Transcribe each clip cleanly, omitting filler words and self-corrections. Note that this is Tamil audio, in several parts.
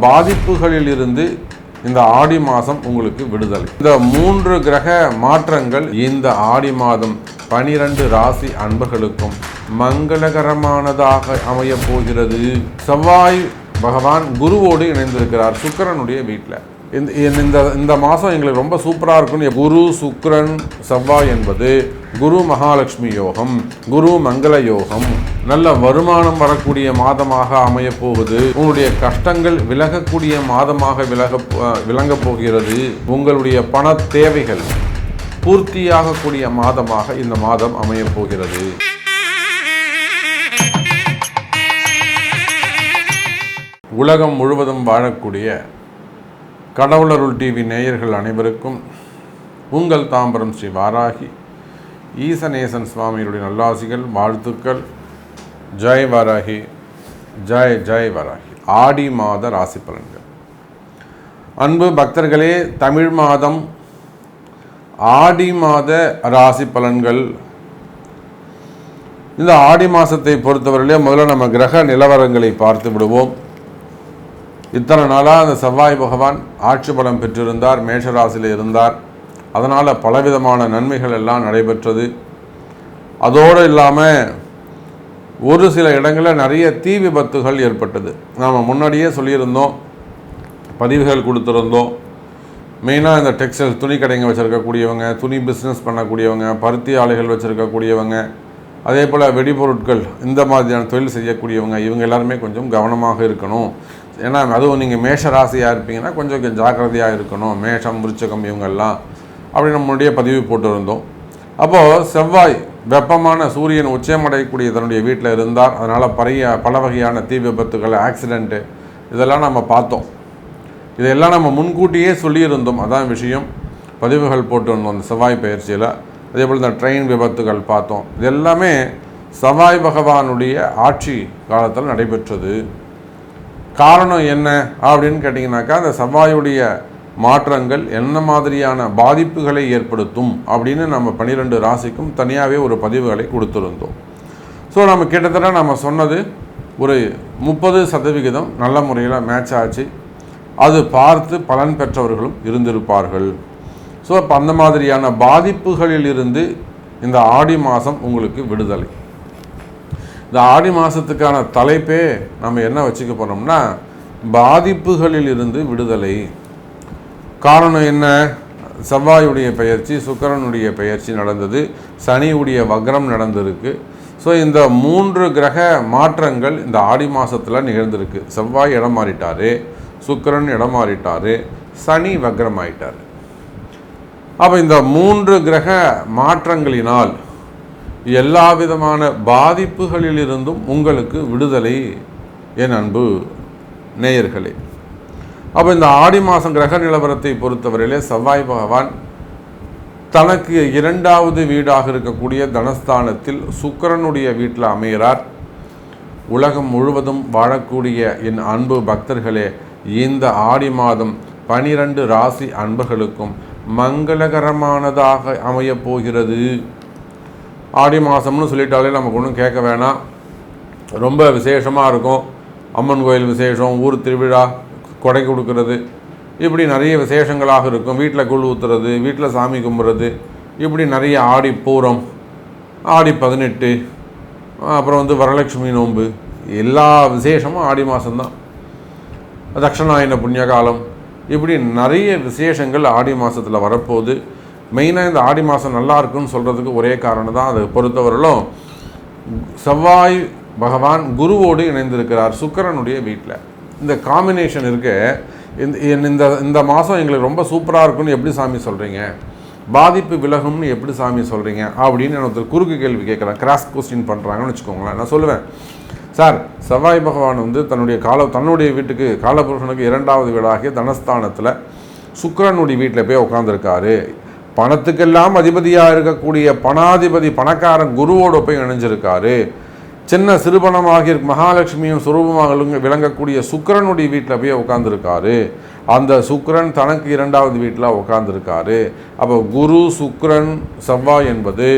பாதிப்புகளில் இருந்து இந்த ஆடி மாதம் உங்களுக்கு விடுதலை. இந்த 3 கிரக மாற்றங்கள் இந்த ஆடி மாதம் 12 ராசி அன்பர்களுக்கும் மங்களகரமானதாக அமைய போகிறது. செவ்வாய் பகவான் குருவோடு இணைந்திருக்கிறார் சுக்கிரனுடைய வீட்டில். இந்த மாதம் எங்களுக்கு ரொம்ப சூப்பராக இருக்குன்னு குரு சுக்கிரன் செவ்வாய் என்பது குரு மகாலட்சுமி யோகம், குரு மங்கள யோகம், நல்ல வருமானம் வரக்கூடிய மாதமாக அமைய போகுது. உங்களுடைய கஷ்டங்கள் விலகக்கூடிய மாதமாக விளங்க போகிறது. உங்களுடைய பண தேவைகள் பூர்த்தியாகக்கூடிய மாதமாக இந்த மாதம் அமைய போகிறது. உலகம் முழுவதும் வாழக்கூடிய கடவுளருள் டிவி நேயர்கள் அனைவருக்கும் உங்கள் தாம்பரம் ஸ்ரீ வாராகி ஈசநேசன் சுவாமியுடைய நல்லாசிகள், வாழ்த்துக்கள். ஜெய் வாராகி, ஜெய் ஜெய் வாராகி. ஆடி மாத ராசி பலன்கள். அன்பு பக்தர்களே, தமிழ் மாதம் ஆடி மாத ராசி பலன்கள். இந்த ஆடி மாதத்தை பொறுத்தவரையிலே முதல்ல நம்ம கிரக நிலவரங்களை பார்த்து விடுவோம். இத்தனை நாளாக அந்த செவ்வாய் பகவான் ஆட்சி பலம் பெற்றிருந்தார், மேஷராசியில் இருந்தார். அதனால் பலவிதமான நன்மைகள் எல்லாம் நடைபெற்றது. அதோடு இல்லாமல் ஒரு சில இடங்களில் நிறைய தீ விபத்துகள் ஏற்பட்டது. நாம் முன்னாடியே சொல்லியிருந்தோம், பதிவுகள் கொடுத்துருந்தோம். மெயினாக இந்த டெக்ஸ்டைல் துணி கடைங்க வச்சுருக்கக்கூடியவங்க, துணி பிஸ்னஸ் பண்ணக்கூடியவங்க, பருத்தி ஆலைகள் வச்சுருக்கக்கூடியவங்க, அதே போல் வெடிபொருட்கள் இந்த மாதிரியான தொழில் செய்யக்கூடியவங்க, இவங்க எல்லாருமே கொஞ்சம் கவனமாக இருக்கணும். ஏன்னா அதுவும் நீங்கள் மேஷ ராசியாக இருப்பீங்கன்னா கொஞ்சம் ஜாக்கிரதையாக இருக்கணும். மேஷம், விருச்சகம் இவங்கெல்லாம் அப்படி நம்மளுடைய பதிவு போட்டிருந்தோம். அப்போது செவ்வாய் வெப்பமான சூரியன் உச்சமடையக்கூடிய தன்னுடைய வீட்டில் இருந்தார். அதனால் பல வகையான தீ விபத்துகள், ஆக்சிடெண்ட்டு இதெல்லாம் நம்ம பார்த்தோம். இதெல்லாம் நம்ம முன்கூட்டியே சொல்லியிருந்தோம். அதான் விஷயம். பதிவுகள் போட்டிருந்தோம் அந்த செவ்வாய் பயிற்சியில். அதே போல் இந்த ட்ரெயின் விபத்துகள் பார்த்தோம். இது எல்லாமே செவ்வாய் பகவானுடைய ஆட்சி காலத்தில் நடைபெற்றது. காரணம் என்ன அப்படின்னு கேட்டிங்கனாக்கா, அந்த செவ்வாயுடைய மாற்றங்கள் என்ன மாதிரியான பாதிப்புகளை ஏற்படுத்தும் அப்படின்னு நம்ம 12 ராசிக்கும் தனியாகவே ஒரு பதிவுகளை கொடுத்துருந்தோம். ஸோ நம்ம கிட்டத்தட்ட நம்ம சொன்னது ஒரு 30% நல்ல முறையில் மேட்ச் ஆச்சு. அது பார்த்து பலன் பெற்றவர்களும் இருந்திருப்பார்கள். ஸோ இப்போ அந்த மாதிரியான பாதிப்புகளில் இருந்து இந்த ஆடி மாதம் உங்களுக்கு விடுதலை. இந்த ஆடி மாதத்துக்கான தலைப்பே நம்ம என்ன வச்சுக்க போனோம்னா, பாதிப்புகளில் இருந்து விடுதலை. காரணம் என்ன? செவ்வாயுடைய பெயர்ச்சி, சுக்கிரனுடைய பெயர்ச்சி நடந்தது, சனியுடைய வக்ரம் நடந்திருக்கு. ஸோ இந்த 3 கிரக மாற்றங்கள் இந்த ஆடி மாதத்தில் நிகழ்ந்திருக்கு. செவ்வாய் இடம் மாறிட்டார், சுக்கிரன் இடம் மாறிட்டார், சனி வக்ரம் ஆயிட்டார். அப்போ இந்த 3 கிரக மாற்றங்களினால் எல்லா விதமான பாதிப்புகளிலிருந்தும் உங்களுக்கு விடுதலை என் அன்பு நேயர்களே. அப்போ இந்த ஆடி மாதம் கிரக நிலவரத்தை பொறுத்தவரையிலே செவ்வாய் பகவான் தனக்கு 2வது வீடாக இருக்கக்கூடிய தனஸ்தானத்தில் சுக்கிரனுடைய வீட்டில் அமைகிறார். உலகம் முழுவதும் வாழக்கூடிய என் அன்பு பக்தர்களே, இந்த ஆடி மாதம் 12 ராசி அன்பர்களுக்கும் மங்களகரமானதாக அமைய போகிறது. ஆடி மாதம்னு சொல்லிட்டாலே நமக்கு ஒன்றும் கேட்க வேணாம். ரொம்ப விசேஷமாக இருக்கும். அம்மன் கோயில் விசேஷம், ஊர் திருவிழா, கொடை கொடுக்கறது, இப்படி நிறைய விசேஷங்களாக இருக்கும். வீட்டில் கூழ் ஊற்றுறது, வீட்டில் சாமி கும்பிட்றது, இப்படி நிறைய ஆடி பூரம், ஆடி 18, அப்புறம் வரலட்சுமி நோன்பு, எல்லா விசேஷமும் ஆடி மாதம்தான். தட்சணாயன புண்ணியகாலம், இப்படி நிறைய விசேஷங்கள் ஆடி மாதத்தில் வரப்போகுது. மெயினாக இந்த ஆடி மாதம் நல்லா இருக்குன்னு சொல்கிறதுக்கு ஒரே காரணம் தான். அதை பொறுத்தவரையிலும் செவ்வாய் பகவான் குருவோடு இணைந்திருக்கிறார் சுக்கிரனுடைய வீட்டில். இந்த காம்பினேஷன் இருக்கு. இந்த மாதம் எங்களுக்கு ரொம்ப சூப்பராக இருக்குன்னு எப்படி சாமி சொல்கிறீங்க? பாதிப்பு விலகும்னு எப்படி சாமி சொல்கிறீங்க அப்படின்னு ஒருத்தர் குறுக்கு கேள்வி கேட்குறேன், கிராஸ் கொஸ்டின் பண்ணுறாங்கன்னு வச்சுக்கோங்களேன். நான் சொல்லுவேன், சார் செவ்வாய் பகவான் தன்னுடைய வீட்டுக்கு காலபுருஷனுக்கு 2வது வீடாகிய தனஸ்தானத்தில் சுக்கிரனுடைய வீட்டில் போய் உட்காந்துருக்காரு. பணத்துக்கெல்லாம் அதிபதியாக இருக்கக்கூடிய பணாதிபதி பணக்காரன் குருவோடு போய் இணைஞ்சிருக்காரு. சின்ன சிறுபணமாகி மகாலட்சுமியும் சுரூபமாக விளங்கக்கூடிய சுக்கிரனுடைய வீட்டில் போய் உட்காந்துருக்காரு. அந்த சுக்கிரன் தனக்கு 2வது வீட்டில் உட்காந்துருக்காரு. அப்போ குரு சுக்கிரன் செவ்வாய் என்பது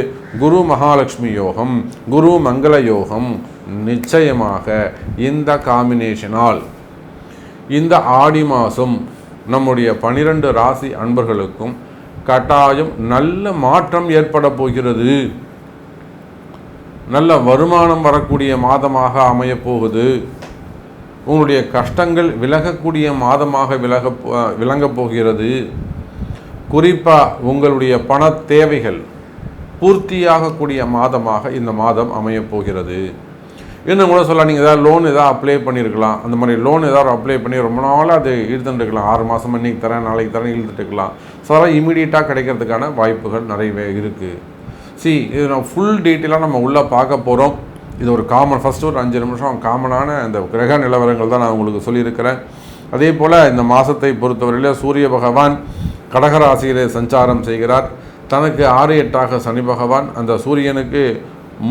குரு மகாலட்சுமி யோகம், குரு மங்கள யோகம். நிச்சயமாக இந்த காம்பினேஷனால் இந்த ஆடி மாதம் நம்முடைய 12 ராசி அன்பர்களுக்கும் கட்டாயம் நல்ல மாற்றம் ஏற்பட போகிறது. நல்ல வருமானம் வரக்கூடிய மாதமாக அமையப் போகுது. உங்களுடைய கஷ்டங்கள் விலகக்கூடிய மாதமாக விளங்கப் போகிறது. குறிப்பாக உங்களுடைய பண தேவைகள் பூர்த்தியாகக்கூடிய மாதமாக இந்த மாதம் அமையப் போகிறது. இன்னும் கூட சொல்லலாம், நீங்கள் ஏதாவது லோன் எதாவது அப்ளை பண்ணியிருக்கலாம். அந்த மாதிரி லோன் ஏதாவது அப்ளை பண்ணி ரொம்ப நாளாக அது இழுத்துட்டுருக்கலாம். 6 மாதம் இன்றைக்கி தரேன் நாளைக்கு தரேன் இழுத்துட்டுருக்கலாம். ஸோ அதெல்லாம் இமீடியட்டாக கிடைக்கிறதுக்கான வாய்ப்புகள் நிறையவே இருக்குது. இது நான் ஃபுல் டீட்டெயிலாக நம்ம உள்ளே பார்க்க போகிறோம். இது ஒரு ஃபஸ்ட்டு ஒரு 5 நிமிஷம் காமனான இந்த கிரக நிலவரங்கள் தான் நான் உங்களுக்கு சொல்லியிருக்கிறேன். அதே போல் இந்த மாதத்தை பொறுத்தவரையில் சூரிய பகவான் கடகராசியிலே சஞ்சாரம் செய்கிறார். தனக்கு 6-8 சனி பகவான், அந்த சூரியனுக்கு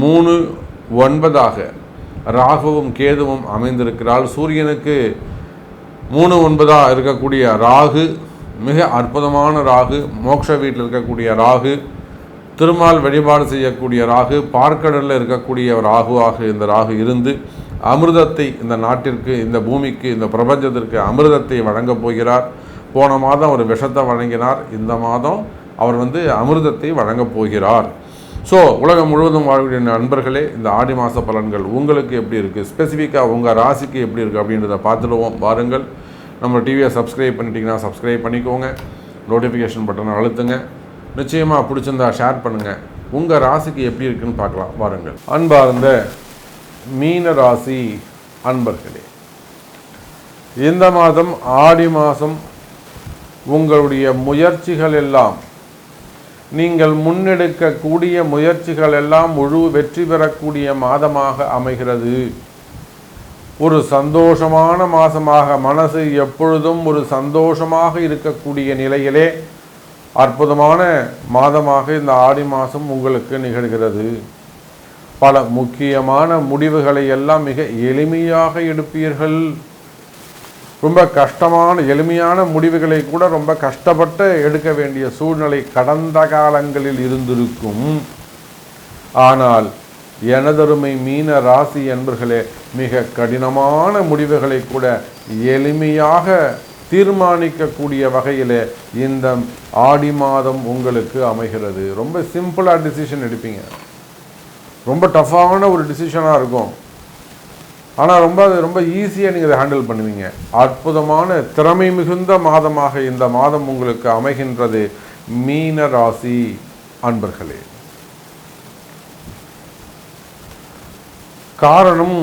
3-9 ராகுவும் கேதுவும் அமைந்திருக்கிறாள். சூரியனுக்கு 3-9 இருக்கக்கூடிய ராகு மிக அற்புதமான ராகு, மோட்ச வீட்டில் இருக்கக்கூடிய ராகு, திருமால் வழிபாடு செய்யக்கூடிய ராகு, பார்க்கடலில் இருக்கக்கூடிய ராகுவாக இந்த ராகு இருந்து அமிர்தத்தை இந்த நாட்டிற்கு, இந்த பூமிக்கு, இந்த பிரபஞ்சத்திற்கு அமிர்தத்தை வழங்கப் போகிறார். போன மாதம் ஒரு விஷத்தை வழங்கினார். இந்த மாதம் அவர் அமிர்தத்தை வழங்கப் போகிறார். ஸோ உலகம் முழுவதும் வாழக்கூடிய நண்பர்களே, இந்த ஆடி மாத பலன்கள் உங்களுக்கு எப்படி இருக்குது, ஸ்பெசிஃபிக்காக உங்கள் ராசிக்கு எப்படி இருக்குது அப்படின்றத பார்த்துடுவோம். பாருங்கள். நம்ம டிவியை சப்ஸ்கிரைப் பண்ணிட்டீங்கன்னா சப்ஸ்கிரைப் பண்ணிக்கோங்க, நோட்டிஃபிகேஷன் பட்டனை அழுத்துங்க. நிச்சயமாக பிடிச்சிருந்தா ஷேர் பண்ணுங்கள். உங்கள் ராசிக்கு எப்படி இருக்குன்னு பார்க்கலாம். பாருங்கள். அன்பார்ந்த மீன ராசி அன்பர்களே, இந்த மாதம் ஆடி மாதம் உங்களுடைய முயற்சிகள் எல்லாம், நீங்கள் முன்னெடுக்கக்கூடிய முயற்சிகள் எல்லாம் முழு வெற்றி பெறக்கூடிய மாதமாக அமைகிறது. ஒரு சந்தோஷமான மாதமாக, மனசு எப்பொழுதும் ஒரு சந்தோஷமாக இருக்கக்கூடிய நிலையிலே அற்புதமான மாதமாக இந்த ஆடி மாதம் உங்களுக்கு நிகழ்கிறது. பல முக்கியமான முடிவுகளை எல்லாம் மிக எளிமையாக எடுப்பீர்கள். ரொம்ப கஷ்டமான எளிமையான முடிவுகளை கூட ரொம்ப கஷ்டப்பட்டு எடுக்க வேண்டிய சூழ்நிலை கடந்த காலங்களில் இருந்திருக்கும். ஆனால் எனதருமை மீன ராசி என்பர்களே, மிக கடினமான முடிவுகளை கூட எளிமையாக தீர்மானிக்கக்கூடிய வகையில் இந்த ஆடி மாதம் உங்களுக்கு அமைகிறது. ரொம்ப சிம்பிளாக டிசிஷன் எடுப்பீங்க. ரொம்ப டஃப்பான ஒரு டிசிஷனாக இருக்கும், ஆனால் ரொம்ப ஈஸியாக நீங்கள் அதை ஹேண்டில் பண்ணுவீங்க. அற்புதமான திறமை மிகுந்த மாதமாக இந்த மாதம் உங்களுக்கு அமைகின்றது மீன ராசி அன்பர்களே. காரணம்,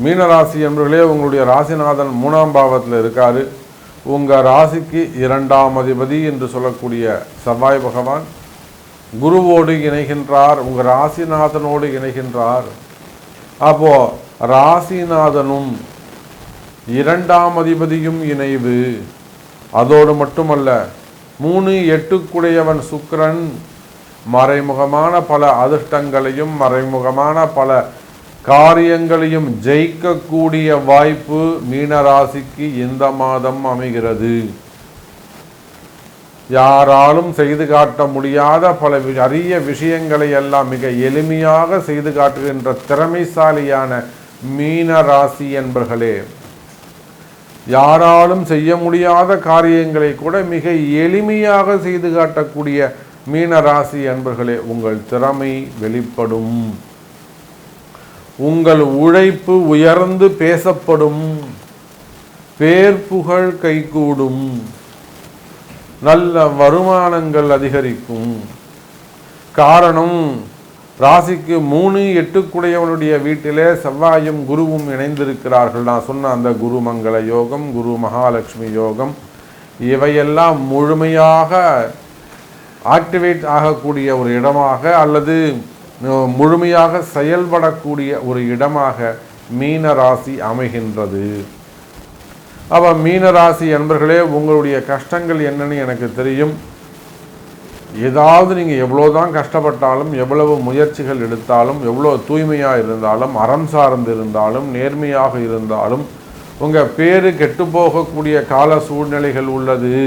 மீனராசி அன்பர்களே, உங்களுடைய ராசிநாதன் 3ஆம் பாவத்தில் இருக்காரு. உங்கள் ராசிக்கு 2ஆம் அதிபதி என்று சொல்லக்கூடிய செவ்வாய் பகவான் குருவோடு இணைகின்றார், உங்கள் ராசிநாதனோடு இணைகின்றார். அப்போது ராசிநாதனும் 2ஆம் அதிபதியும் இணைவு. அதோடு மட்டுமல்ல, 3-8 சுக்கிரன் மறைமுகமான பல அதிர்ஷ்டங்களையும் மறைமுகமான பல காரியங்களையும் ஜெயிக்கக்கூடிய வாய்ப்பு மீனராசிக்கு இந்த மாதம் அமைகிறது. யாராலும் செய்து காட்ட முடியாத பல அரிய விஷயங்களை எல்லாம் மிக எளிமையாக செய்து காட்டுகின்ற திறமைசாலியான மீன ராசி என்பர்களே, யாராலும் செய்ய முடியாத காரியங்களை கூட மிக எளிமையாக செய்து காட்டக்கூடிய மீன ராசி என்பர்களே, உங்கள் திறமை வெளிப்படும். உங்கள் உழைப்பு உயர்ந்து பேசப்படும். பேர் புகழ் கைகூடும். நல்ல வருமானங்கள் அதிகரிக்கும். காரணம், ராசிக்கு 3-8 வீட்டிலே செவ்வாயும் குருவும் இணைந்திருக்கிறார்கள். நான் சொன்ன அந்த குரு மங்கள யோகம், குரு மகாலட்சுமி யோகம், இவையெல்லாம் முழுமையாக ஆக்டிவேட் ஆகக்கூடிய ஒரு இடமாக அல்லது முழுமையாக செயல்படக்கூடிய ஒரு இடமாக மீன ராசி அமைகின்றது. அப்போ மீனராசி என்பர்களே, உங்களுடைய கஷ்டங்கள் என்னன்னு எனக்கு தெரியும். ஏதாவது நீங்கள் எவ்வளோதான் கஷ்டப்பட்டாலும், எவ்வளவு முயற்சிகள் எடுத்தாலும், எவ்வளோ தூய்மையாக இருந்தாலும், அறம் சார்ந்து இருந்தாலும், நேர்மையாக இருந்தாலும் உங்கள் பேரு கெட்டுப்போகக்கூடிய கால சூழ்நிலைகள் உள்ளது.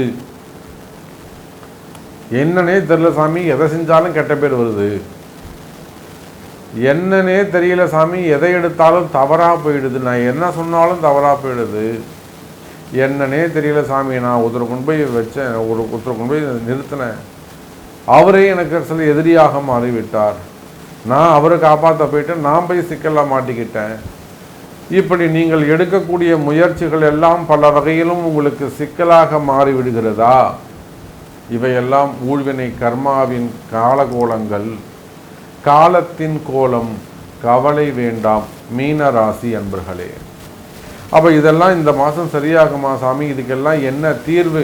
என்னன்னே தெரியல சாமி, எதை செஞ்சாலும் கெட்ட பேர் வருது. என்னன்னே தெரியல சாமி, எதை எடுத்தாலும் தவறாக போயிடுது. நான் என்ன சொன்னாலும் தவறாக போயிடுது. என்னன்னே தெரியல சாமி, நான் ஒருத்தரை கொண்டு போய் வச்சேன், ஒருத்தரை கொண்டு போய் நிறுத்தினேன், அவரே எனக்கு சில எதிரியாக மாறிவிட்டார், நான் அவரை காப்பாற்ற போயிட்டு நான் போய் சிக்கலாக மாட்டிக்கிட்டேன். இப்படி நீங்கள் எடுக்கக்கூடிய முயற்சிகள் எல்லாம் பல வகையிலும் உங்களுக்கு சிக்கலாக மாறிவிடுகிறதா? இவையெல்லாம் ஊழ்வினை கர்மாவின் காலகோலங்கள், காலத்தின் கோலம். கவலை வேண்டாம் மீன ராசி அன்பர்களே. அப்போ இதெல்லாம் இந்த மாதம் சரியாகுமா சாமி? இதுக்கெல்லாம் என்ன தீர்வு?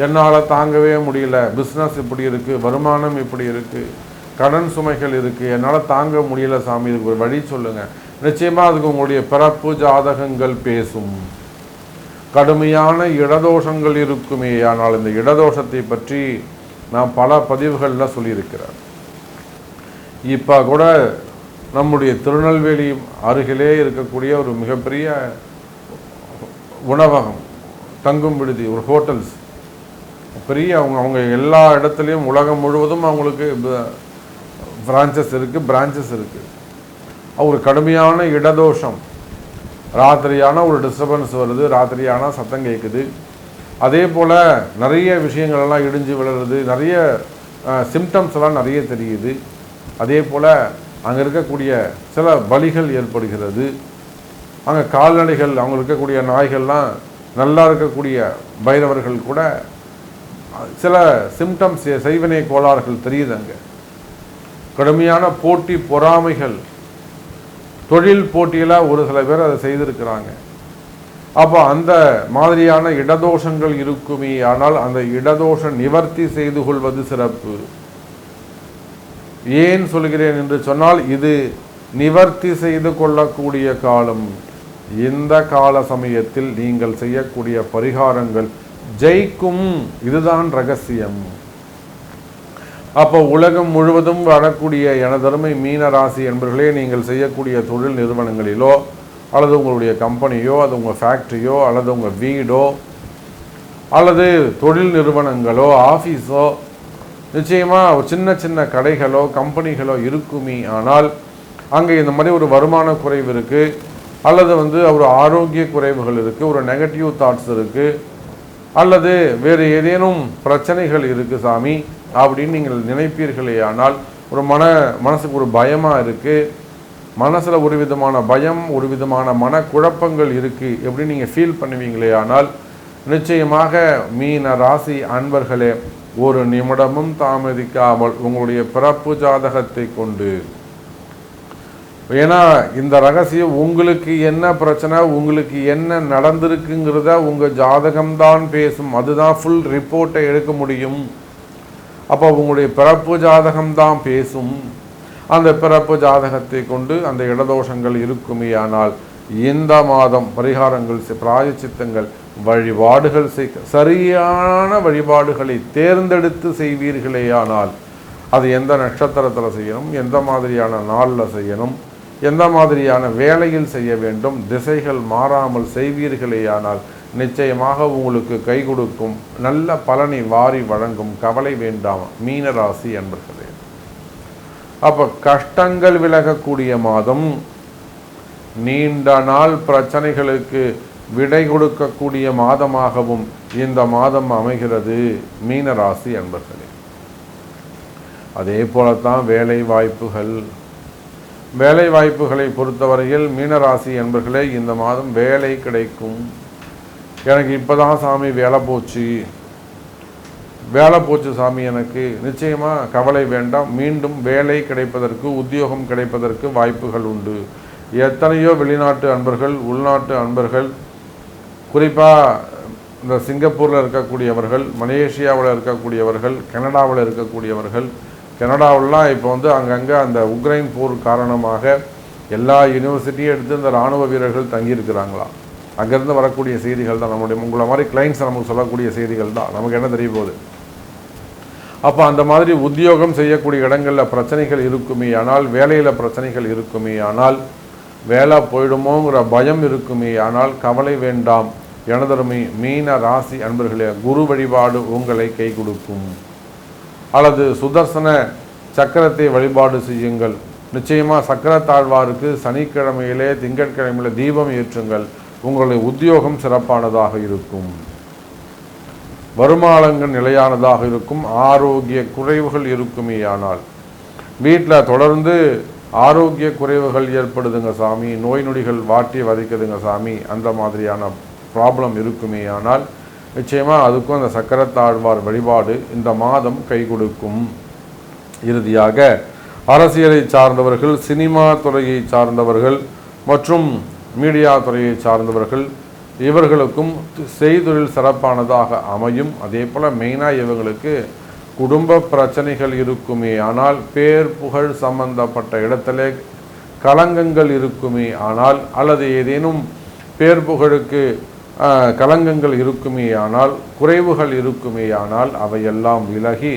என்னால் தாங்கவே முடியல, பிஸ்னஸ் இப்படி இருக்குது, வருமானம் இப்படி இருக்குது, கடன் சுமைகள் இருக்குது, என்னால் தாங்க முடியல சாமி, இதுக்கு ஒரு வழி சொல்லுங்கள். நிச்சயமாக அதுக்கு உங்களுடைய பிறப்பு ஜாதகங்கள் பேசும். கடுமையான இடதோஷங்கள் இருக்குமே, ஆனால் இந்த இடதோஷத்தை பற்றி நான் பல பதிவுகளில் சொல்லியிருக்கிறேன். இப்போ கூட நம்முடைய திருநெல்வேலி அருகிலே இருக்கக்கூடிய ஒரு மிகப்பெரிய உணவகம், தங்கும் விடுதி, ஒரு ஹோட்டல்ஸ், பெரிய அவங்க எல்லா இடத்துலையும் உலகம் முழுவதும் அவங்களுக்கு பிரான்ச்சஸ் இருக்குது. ஒரு கடுமையான இடதோஷம், ராத்திரியான ஒரு டிஸ்டர்பன்ஸ் வருது, ராத்திரியான சத்தம் கேட்குது, அதே போல் நிறைய விஷயங்கள்லாம் இடிஞ்சு விழுறது, நிறைய சிம்டம்ஸ் எல்லாம் நிறைய தெரியுது. அதே போல் அங்கே இருக்கக்கூடிய சில வலிகள் ஏற்படுகிறது. அங்கே கால்நடைகள், அவங்க இருக்கக்கூடிய நாய்கள்லாம், நல்லா இருக்கக்கூடிய பைரவர்கள் கூட சில சிம்டம்ஸ், செய்வினை கோளாறுகள் தெரியுது. அங்கே கடுமையான போட்டி பொறாமைகள், தொழில் போட்டியில் ஒரு சில பேர் அதை செய்திருக்கிறாங்க. அப்போ அந்த மாதிரியான இடதோஷங்கள் இருக்குமே, ஆனால் அந்த இடதோஷம் நிவர்த்தி செய்து கொள்வது சிறப்பு. ஏன் சொல்கிறேன் என்று சொன்னால், இது நிவர்த்தி செய்து கொள்ளக்கூடிய காலம். இந்த கால சமயத்தில் நீங்கள் செய்யக்கூடிய பரிகாரங்கள் ஜெயிக்கும். இதுதான் ரகசியம். அப்போ உலகம் முழுவதும் வரக்கூடிய எனதருமை மீன ராசி என்பவர்களே, நீங்கள் செய்யக்கூடிய தொழில் நிறுவனங்களிலோ அல்லது உங்களுடைய கம்பெனியோ, அது உங்கள் ஃபேக்ட்ரியோ அல்லது உங்கள் வீடோ அல்லது தொழில் நிறுவனங்களோ ஆஃபீஸோ, நிச்சயமாக சின்ன சின்ன கடைகளோ கம்பெனிகளோ இருக்குமே, ஆனால் அங்கே இந்த மாதிரி ஒரு வருமான குறைவு இருக்குது, அல்லது ஒரு ஆரோக்கிய குறைவுகள் இருக்குது, ஒரு நெகட்டிவ் தாட்ஸ் இருக்குது, அல்லது வேறு ஏதேனும் பிரச்சனைகள் இருக்குது சாமி அப்படின்னு நீங்கள் நினைப்பீர்களே, ஆனால் ஒரு மனசுக்கு ஒரு பயமாக இருக்குது, மனசில் ஒரு விதமான பயம், ஒரு விதமான மனக்குழப்பங்கள் இருக்குது எப்படி நீங்கள் ஃபீல் பண்ணுவீங்களே, ஆனால் நிச்சயமாக மீன ராசி அன்பர்களே, ஒரு நிமிடமும் தாமதிக்காமல் உங்களுடைய பிறப்பு ஜாதகத்தை கொண்டு, ஏன்னா இந்த ரகசியம் உங்களுக்கு என்ன பிரச்சனை, உங்களுக்கு என்ன நடந்திருக்குங்கிறத உங்கள் ஜாதகம்தான் பேசும். அதுதான் ஃபுல் ரிப்போர்ட்டை எடுக்க முடியும். அப்போ உங்களுடைய பிறப்பு ஜாதகம்தான் பேசும். அந்த பிறப்பு ஜாதகத்தை கொண்டு அந்த இடதோஷங்கள் இருக்குமே, ஆனால் இந்த மாதம் பரிகாரங்கள், பிராயச்சித்தங்கள், வழிபாடுகள் சரியான வழிபாடுகளை தேர்ந்தெடுத்து செய்வீர்களே, ஆனால் அது எந்த நட்சத்திரத்தில் செய்யணும், எந்த மாதிரியான நாளில் செய்யணும், எந்த மாதிரியான வேலையில் செய்ய வேண்டும், திசைகள் மாறாமல் செய்வீர்களேயானால் நிச்சயமாக உங்களுக்கு கை கொடுக்கும், நல்ல பலனை வாரி வழங்கும். கவலை வேண்டாம் மீனராசி என்பர்களே. அப்போ கஷ்டங்கள் விலகக்கூடிய மாதம், நீண்ட நாள் பிரச்சனைகளுக்கு விடை கொடுக்கக்கூடிய மாதமாகவும் இந்த மாதம் அமைகிறது மீனராசி என்பர்களே. அதே போலத்தான் வேலை வாய்ப்புகளை பொறுத்தவரையில் மீனராசி என்பர்களே, இந்த மாதம் வேலை கிடைக்கும். எனக்கு இப்போ தான் சாமி வேலை போச்சு சாமி எனக்கு, நிச்சயமாக கவலை வேண்டாம். மீண்டும் வேலை கிடைப்பதற்கு, உத்தியோகம் கிடைப்பதற்கு வாய்ப்புகள் உண்டு. எத்தனையோ வெளிநாட்டு அன்பர்கள், உள்நாட்டு அன்பர்கள், குறிப்பாக இந்த சிங்கப்பூரில் இருக்கக்கூடியவர்கள், மலேசியாவில் இருக்கக்கூடியவர்கள், கனடாவில் இருக்கக்கூடியவர்கள், கனடாவிலாம் இப்போ அங்கங்கே அந்த உக்ரைன் போர் காரணமாக எல்லா யூனிவர்சிட்டியும் எடுத்து இந்த இராணுவ வீரர்கள் தங்கியிருக்கிறாங்களாம். அங்கேருந்து வரக்கூடிய செய்திகள் தான் உங்களை மாதிரி கிளைண்ட்ஸ் நமக்கு சொல்லக்கூடிய செய்திகள் தான். நமக்கு என்ன தெரிய போகுது? அப்போ அந்த மாதிரி உத்தியோகம் செய்யக்கூடிய இடங்களில் பிரச்சனைகள் இருக்குமே, ஆனால் வேலையில் பிரச்சனைகள் இருக்குமே, ஆனால் வேலை போயிடுமோங்கிற பயம் இருக்குமே, ஆனால் கவலை வேண்டாம் எனதருமை மீன ராசி அன்பர்களே. குரு வழிபாடு உங்களை கை கொடுக்கும். அல்லது சுதர்சன சக்கரத்தை வழிபாடு செய்யுங்கள். நிச்சயமாக சக்கரத்தாழ்வாருக்கு சனிக்கிழமையிலே, திங்கட்கிழமையிலே தீபம் ஏற்றுங்கள். உங்களுடைய உத்தியோகம் சிறப்பானதாக இருக்கும். வருமானங்கள் நிலையானதாக இருக்கும். ஆரோக்கிய குறைவுகள் இருக்குமேயானால், வீட்டில் தொடர்ந்து ஆரோக்கிய குறைவுகள் ஏற்படுதுங்க சாமி, நோய் நொடிகள் வாட்டி வதைக்குதுங்க சாமி, அந்த மாதிரியான ப்ராப்ளம் இருக்குமேயானால் நிச்சயமாக அதுக்கும் அந்த சக்கரத்தாழ்வார் வழிபாடு இந்த மாதம் கை கொடுக்கும். இறுதியாக அரசியலை சார்ந்தவர்கள், சினிமா துறையை சார்ந்தவர்கள் மற்றும் மீடியா துறையை சார்ந்தவர்கள் இவர்களுக்கும் செய்தொழில் சிறப்பானதாக அமையும். அதே போல் மெயினாக இவங்களுக்கு குடும்ப பிரச்சனைகள் இருக்குமே ஆனால், பேர் புகழ் சம்பந்தப்பட்ட இடத்துல கலங்கங்கள் இருக்குமே ஆனால், அல்லது ஏதேனும் பேர் புகழுக்கு கலங்கங்கள் இருக்குமே ஆனால், குறைவுகள் இருக்குமே ஆனால், அவையெல்லாம் விலகி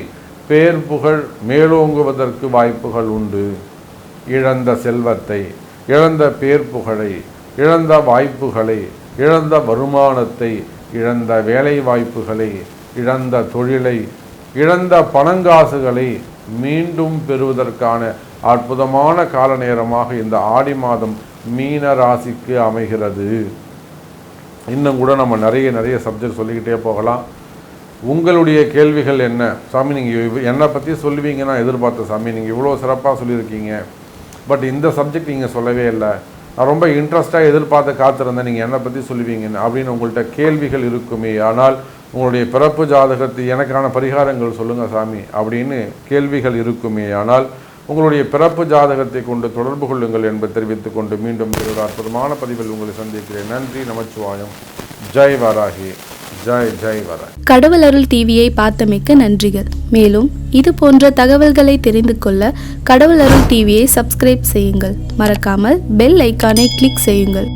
பேர் புகழ் மேலோங்குவதற்கு வாய்ப்புகள் உண்டு. இழந்த செல்வத்தை, இழந்த பேர் புகழை, இழந்த வாய்ப்புகளை, இழந்த வருமானத்தை, இழந்த வேலை வாய்ப்புகளை, இழந்த தொழிலை, இழந்த பணங்காசுகளை மீண்டும் பெறுவதற்கான அற்புதமான கால நேரமாக இந்த ஆடி மாதம் மீன ராசிக்கு அமைகிறது. இன்னும் கூட நம்ம நிறைய சப்ஜெக்ட் சொல்லிக்கிட்டே போகலாம். உங்களுடைய கேள்விகள் என்ன சாமி? நீங்கள் என்னை பற்றி சொல்லுவீங்கன்னா எதிர்பார்த்த சாமி, நீங்கள் இவ்வளோ சிறப்பாக சொல்லியிருக்கீங்க, பட் இந்த சப்ஜெக்ட் நீங்கள் சொல்லவே இல்லை, நான் ரொம்ப இன்ட்ரெஸ்டாக எதிர்பார்த்து காத்திருந்தேன், நீங்கள் என்னை பற்றி சொல்லுவீங்கன்னு அப்படின்னு உங்கள்கிட்ட கேள்விகள் இருக்குமே ஆனால், உங்களுடைய பிறப்பு ஜாதகத்தை எனக்கான பரிகாரங்கள் சொல்லுங்கள் சாமி அப்படின்னு கேள்விகள் இருக்குமே ஆனால், உங்களுடைய பிறப்பு ஜாதகத்தை கொண்டு தொடர்பு கொள்ளுங்கள் என்பதை தெரிவித்துக் கொண்டு மீண்டும் ஒரு அற்புதமான பதிவில் உங்களை சந்திக்கிறேன். நன்றி, நமச்சிவாயம். ஜெய் வாராகி, ஜெய் ஜெய் வாராகி. கடவுள் அருள் டிவியை பார்த்தமைக்கு நன்றிகள். மேலும் இது போன்ற தகவல்களை தெரிந்து கொள்ள கடவுள் அருள் டிவியை சப்ஸ்கிரைப் செய்யுங்கள். மறக்காமல் பெல் ஐக்கானை கிளிக் செய்யுங்கள்.